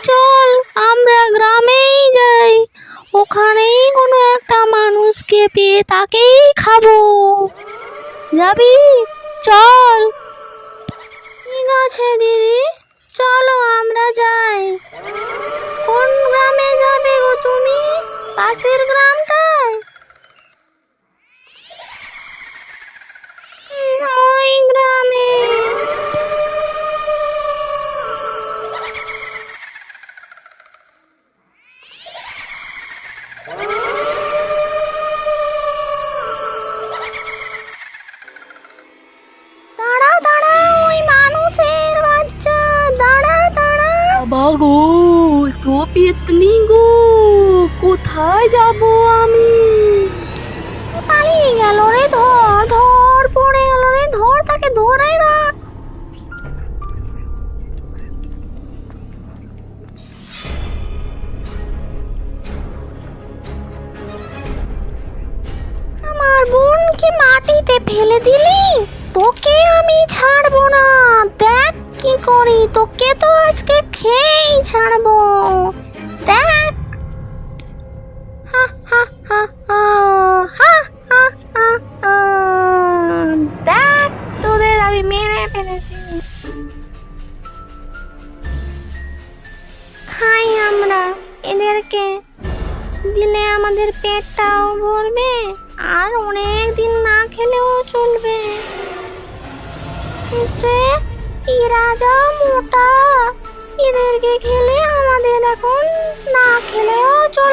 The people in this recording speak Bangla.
চল আমরা গ্রামেই যাই, ওখানেই কোনো একটা মানুষকে পেয়ে তাকেই খাবো। যাবি? চল। ঠিক আছে দিদি, চলো আমরা যাই। কোন গ্রামে যাবে গো তুমি? পাশের গ্রামটায়? ওই গ্রামে। দাঁড়া দাঁড়া, ওই মানুষের বাচ্চা, দাঁড়া দাঁড়া। বাবা গো, তো পেতনি গো, কোথায় যাব আমি? পালিয়ে গেল রে, ধর ধর, পড়ে গেল রে, ধর তাকে, ধরে রাখ। আমার বোনকে মাটিতে ফেলে দিলি, তোকে আমি ছাড়বো না। দেখ কি করি, তোকে তো আজকে খেয়েই ছাড়বো। দেখ। হা হা হা হা হা হা হা হা। দেখ, তোদের আমি মেরে ফেলেছি। খাই আমরা এদেরকে, দিলে আমাদের পেটটাও ভরবে, আর অনেক দিন না খেলেও চলবে। রে, এরা যা মোটা, এদেরকে খেলে আমাদের এখন না খেলেও চলবে।